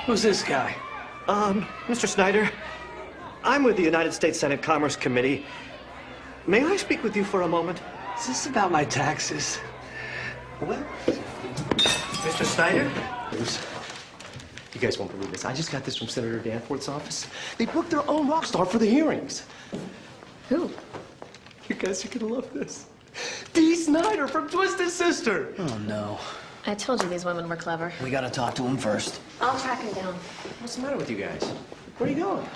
Who's this guy? Mr. Snider, I'm with the United States Senate Commerce Committee. May I speak with you for a moment? Is this about my taxes? Well, Mr. Snider? You guys won't believe this. I just got this from Senator Danforth's office. They booked their own rock star for the hearings. Who? You guys are gonna love this. Dee Snider from Twisted Sister. Oh, no. I told you these women were clever. We gotta talk to him first. I'll track him down. What's the matter with you guys? Where are you going?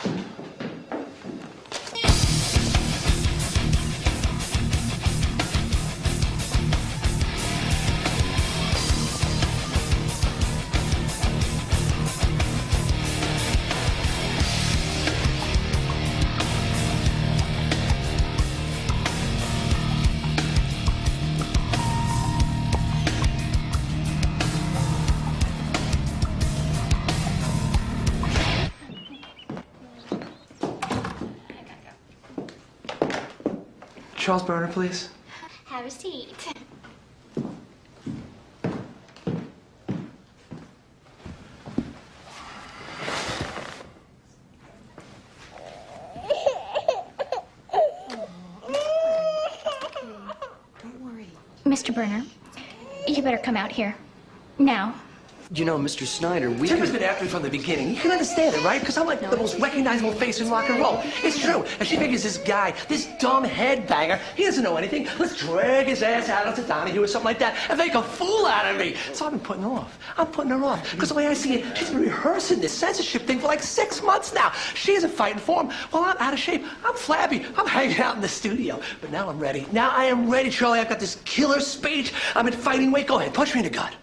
Charles Burner, please. Have a seat. Don't worry. Mr. Burner, you better come out here. Now. You know, Mr. Snider, Timber's been after me from the beginning. You can understand it, right? Because I'm like the most recognizable face in rock and roll. It's true. And she figures this guy, this dumb headbanger, he doesn't know anything. Let's drag his ass out onto Donahue or something like that and make a fool out of me. So I've been putting her off. I'm putting her off. Because the way I see it, she's been rehearsing this censorship thing for like 6 months now. She isn't fighting for him. Well, I'm out of shape. I'm flabby. I'm hanging out in the studio. But now I'm ready. Now I am ready, Charlie. I've got this killer speech. I'm in fighting weight. Go ahead. Punch me in the gut.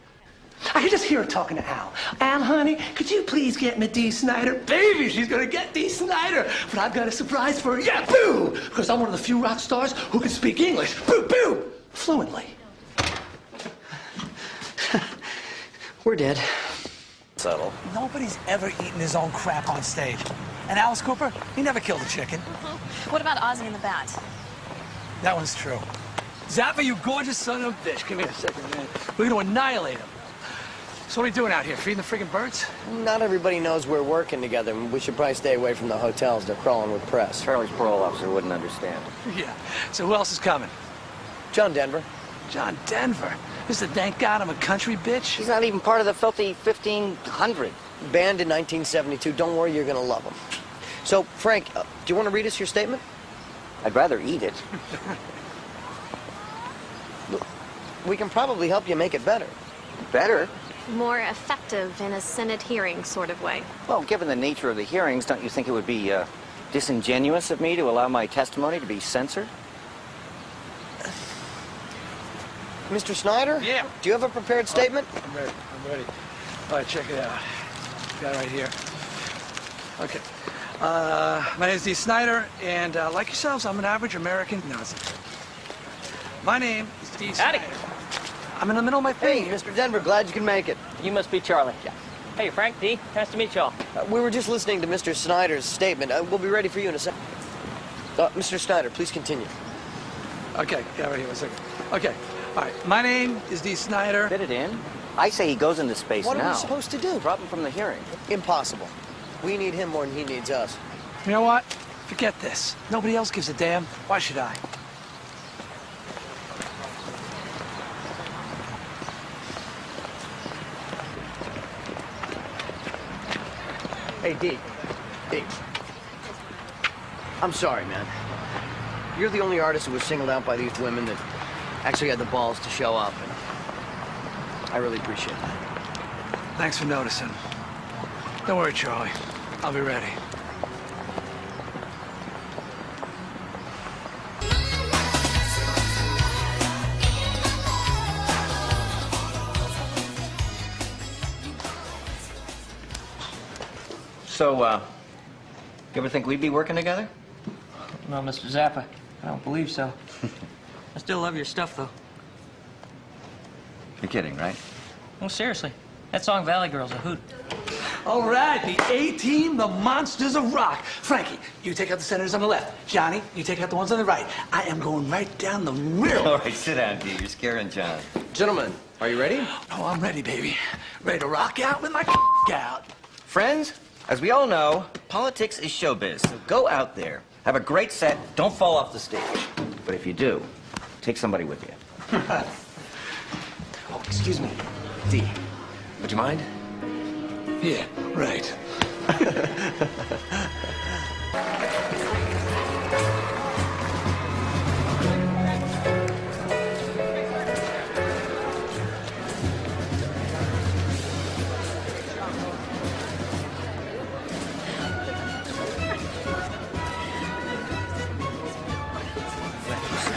I can just hear her talking to Al. Al, honey, could you please get me Dee Snider? Baby, she's gonna get Dee Snider. But I've got a surprise for her. Yeah, boo! Because I'm one of the few rock stars who can speak English. Boo, boo! Fluently. we're dead. Subtle. Nobody's ever eaten his own crap on stage. And Alice Cooper, he never killed a chicken. What about Ozzy and the Bat? That one's true. Zappa, you gorgeous son of a bitch. Come here a second, man. We're gonna annihilate him. So what are you doing out here? Feeding the friggin' birds? Not everybody knows we're working together. We should probably stay away from the hotels. They're crawling with press. Charlie's parole officer wouldn't understand. Yeah. So who else is coming? John Denver. John Denver. This is a thank God I'm a country bitch. He's not even part of the filthy 1500. Banned in 1972. Don't worry, you're gonna love him. So, Frank, do you want to read us your statement? I'd rather eat it. We can probably help you make it better. Better? More effective in a Senate hearing sort of way. Well, given the nature of the hearings, don't you think it would be disingenuous of me to allow my testimony to be censored? Mr. Snider? Yeah. Do you have a prepared statement? I'm ready. All right, check it out. Got it right here. Okay. My name's Dee Snider, and like yourselves, I'm an average American Nazi. My name is Dee Snider. I'm in the middle of my thing. Hey, Mr. Denver, glad you can make it. You must be Charlie. Yeah. Hey, Frank, Dee, nice to meet y'all. We were just listening to Mr. Snider's statement. We'll be ready for you in a second. Mr. Snider, please continue. Okay, yeah, right here, 1 second. Okay, all right. My name is Dee Snider. Fit it in? I say he goes into space What now. are we supposed to do? Drop him from the hearing. Impossible. We need him more than he needs us. You know what? Forget this. Nobody else gives a damn. Why should I? Hey, Dee. Dee. I'm sorry, man. You're the only artist who was singled out by these women that actually had the balls to show up, and I really appreciate that. Thanks for noticing. Don't worry, Charlie. I'll be ready. So, you ever think we'd be working together? No, Mr. Zappa, I don't believe so. I still love your stuff, though. You're kidding, right? Well, seriously, that song Valley Girl's a hoot. All right, the A-Team, the Monsters of Rock. Frankie, you take out the senators on the left. Johnny, you take out the ones on the right. I am going right down the middle. All right, sit down, Dee. You're scaring John. Gentlemen, are you ready? Oh, I'm ready, baby. Ready to rock out with my out. Friends, as we all know, politics is showbiz, so go out there, have a great set, don't fall off the stage. But if you do, take somebody with you. Oh, excuse me, Dee. Would you mind? Yeah, right.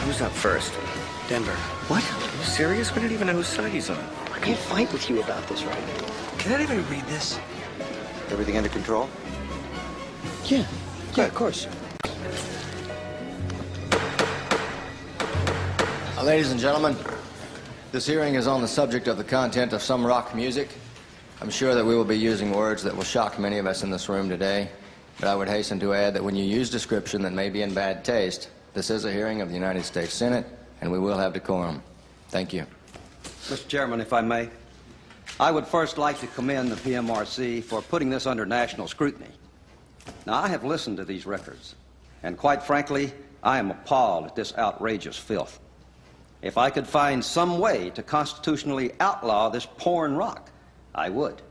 Who's up first? Denver. What? Are you serious? We don't even know whose side he's on. I can't fight with you about this right now. Can anybody read this? Everything under control? Yeah, of course. Ladies and gentlemen, this hearing is on the subject of the content of some rock music. I'm sure that we will be using words that will shock many of us in this room today, but I would hasten to add that when you use description that may be in bad taste, this is a hearing of the United States Senate, and we will have decorum. Thank you. Mr. Chairman, if I may, I would first like to commend the PMRC for putting this under national scrutiny. Now, I have listened to these records, and quite frankly, I am appalled at this outrageous filth. If I could find some way to constitutionally outlaw this porn rock, I would.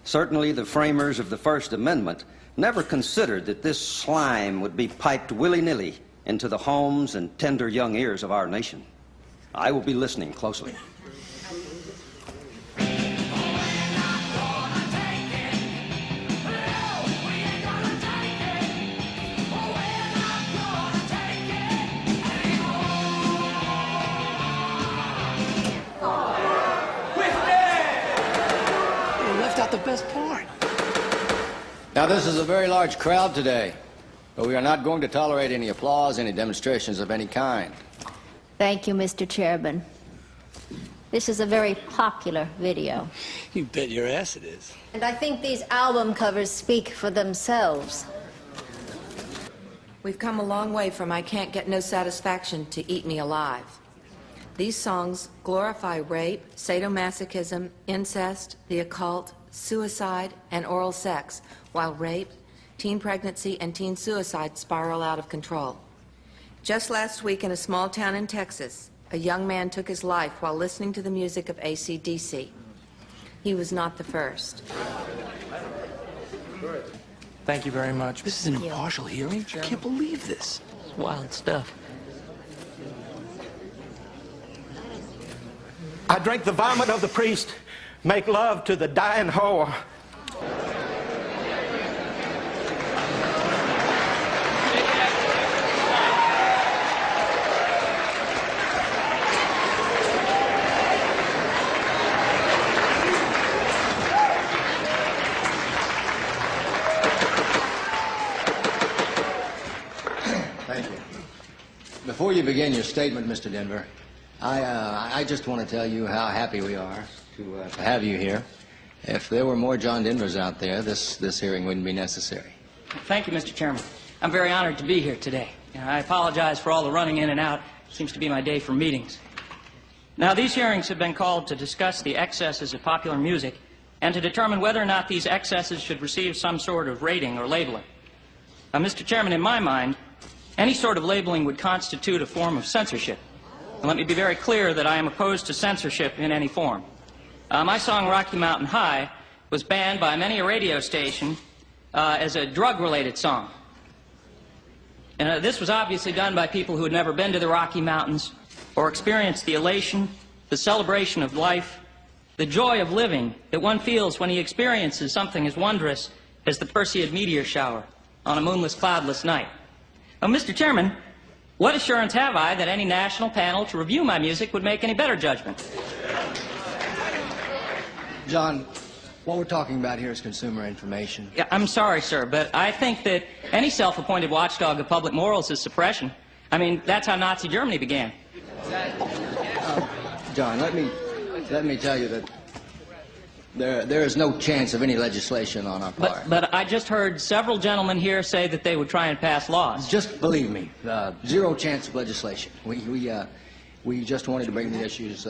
Certainly, the framers of the First Amendment never considered that this slime would be piped willy-nilly into the homes and tender young ears of our nation. I will be listening closely. The best part. Now, this is a very large crowd today, but we are not going to tolerate any applause, any demonstrations of any kind. Thank you, Mr. Chairman. This is a very popular video. You bet your ass it is. And I think these album covers speak for themselves. We've come a long way from I Can't Get No Satisfaction to Eat Me Alive. These songs glorify rape, sadomasochism, incest, the occult, suicide, and oral sex, while rape, teen pregnancy, and teen suicide spiral out of control. Just last week in a small town in Texas, a young man took his life while listening to the music of AC/DC. He was not the first. Thank you very much. This is an impartial hearing? I can't believe this. It's wild stuff. I drank the vomit of the priest, make love to the dying whore. Thank you. Before you begin your statement, Mr. Denver, I just want to tell you how happy we are to have you here. If there were more John Denvers out there, this hearing wouldn't be necessary. Thank you, Mr. Chairman. I'm very honored to be here today. I apologize for all the running in and out. It seems to be my day for meetings. Now, these hearings have been called to discuss the excesses of popular music and to determine whether or not these excesses should receive some sort of rating or labeling. Mr. Chairman, in my mind, any sort of labeling would constitute a form of censorship. And let me be very clear that I am opposed to censorship in any form. My song, Rocky Mountain High, was banned by many a radio station as a drug-related song. And this was obviously done by people who had never been to the Rocky Mountains or experienced the elation, the celebration of life, the joy of living that one feels when he experiences something as wondrous as the Perseid meteor shower on a moonless, cloudless night. Now, Mr. Chairman, what assurance have I that any national panel to review my music would make any better judgment? John, what we're talking about here is consumer information. Yeah, I'm sorry, sir, but I think that any self-appointed watchdog of public morals is suppression. I mean, that's how Nazi Germany began. John, let me tell you that there is no chance of any legislation on our part. But I just heard several gentlemen here say that they would try and pass laws. Just believe me, zero chance of legislation. We just wanted to bring the issues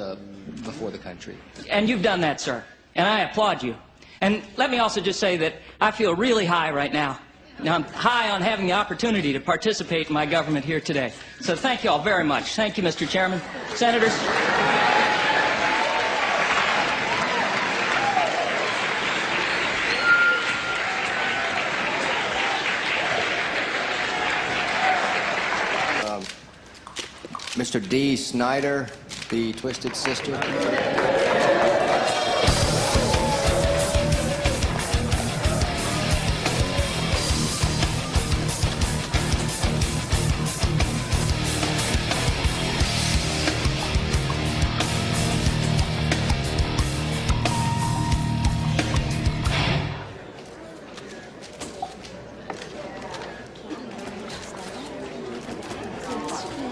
before the country. And you've done that, sir, and I applaud you. And let me also just say that I feel really high right now. Now, I'm high on having the opportunity to participate in my government here today. So thank you all very much. Thank you, Mr. Chairman. Senators. Mr. D. Snider, the Twisted Sister.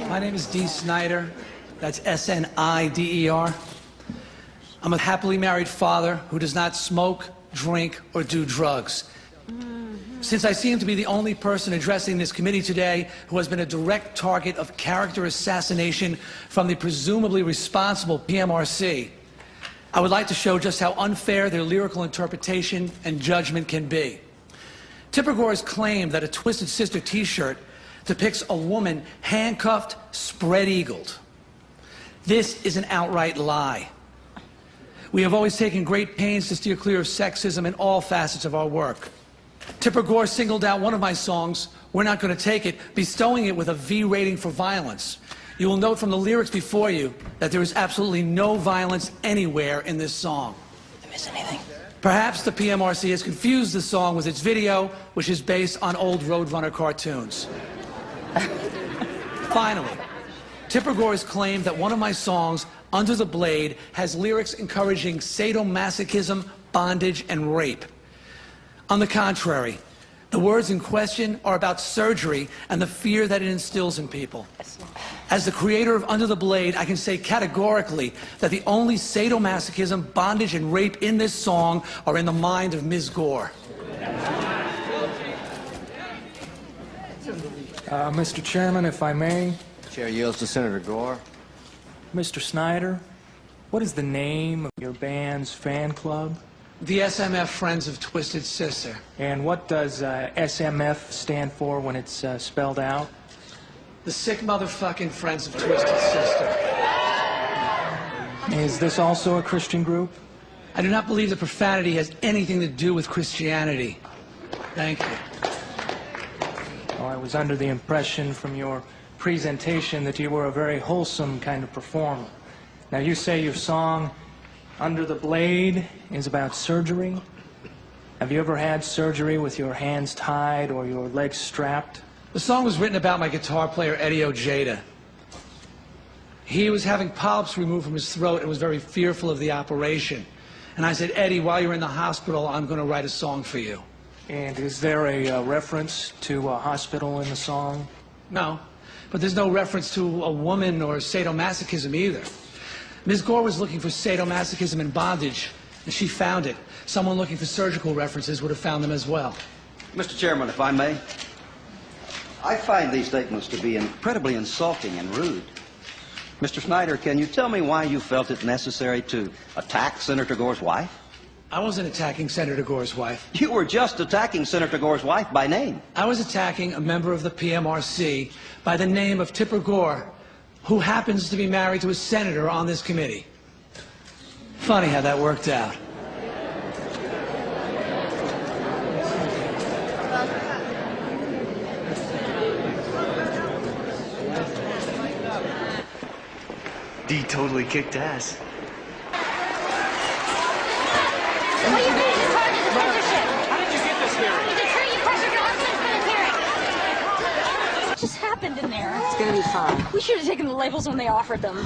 My name is D. Snider. That's S-N-I-D-E-R. I'm a happily married father who does not smoke, drink, or do drugs. Since I seem to be the only person addressing this committee today who has been a direct target of character assassination from the presumably responsible PMRC, I would like to show just how unfair their lyrical interpretation and judgment can be. Tipper Gore's claim that a Twisted Sister t-shirt depicts a woman handcuffed, spread-eagled. This is an outright lie. We have always taken great pains to steer clear of sexism in all facets of our work. Tipper Gore singled out one of my songs, We're Not Gonna Take It, bestowing it with a V rating for violence. You will note from the lyrics before you that there is absolutely no violence anywhere in this song. Did I miss anything? Perhaps the PMRC has confused the song with its video, which is based on old Roadrunner cartoons. Finally, Tipper Gore has claimed that one of my songs, Under the Blade, has lyrics encouraging sadomasochism, bondage, and rape. On the contrary, the words in question are about surgery and the fear that it instills in people. As the creator of Under the Blade, I can say categorically that the only sadomasochism, bondage, and rape in this song are in the mind of Ms. Gore. Mr. Chairman, if I may. Chair yields to Senator Gore. Mr. Snider, what is the name of your band's fan club? The SMF Friends of Twisted Sister. And what does SMF stand for when it's spelled out? The Sick Motherfucking Friends of Twisted Sister. Is this also a Christian group? I do not believe that profanity has anything to do with Christianity. Thank you. Well, I was under the impression from your presentation that you were a very wholesome kind of performer. Now, you say your song, Under the Blade, is about surgery. Have you ever had surgery with your hands tied or your legs strapped? The song was written about my guitar player, Eddie Ojeda. He was having polyps removed from his throat and was very fearful of the operation. And I said, Eddie, while you're in the hospital, I'm going to write a song for you. And is there a reference to a hospital in the song? No, but there's no reference to a woman or sadomasochism either. Ms. Gore was looking for sadomasochism and bondage, and she found it. Someone looking for surgical references would have found them as well. Mr. Chairman, if I may, I find these statements to be incredibly insulting and rude. Mr. Snider, can you tell me why you felt it necessary to attack Senator Gore's wife? I wasn't attacking Senator Gore's wife. You were just attacking Senator Gore's wife by name. I was attacking a member of the PMRC by the name of Tipper Gore, who happens to be married to a senator on this committee. Funny how that worked out. D totally kicked ass. What do you mean? It's hard to censorship. How did you get this hearing? The tree you pressured Johnson for this hearing. What just happened in there? It's gonna be fine. We should have taken the labels when they offered them.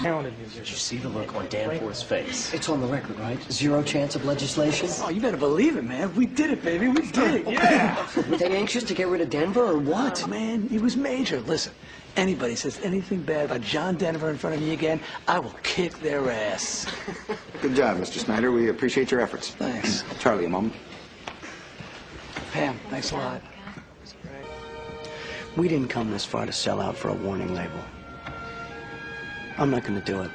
Did you see the look on Danforth's face? It's on the record, right? Zero chance of legislation? Oh, you better believe it, man. We did it, baby. We did it. Yeah. Were they anxious to get rid of Denver or what? Oh, man, it was major. Listen, anybody says anything bad about John Denver in front of me again, I will kick their ass. Good job, Mr. Snider. We appreciate your efforts. Thanks. Charlie, a moment. Pam, thanks a lot. We didn't come this far to sell out for a warning label. I'm not going to do it.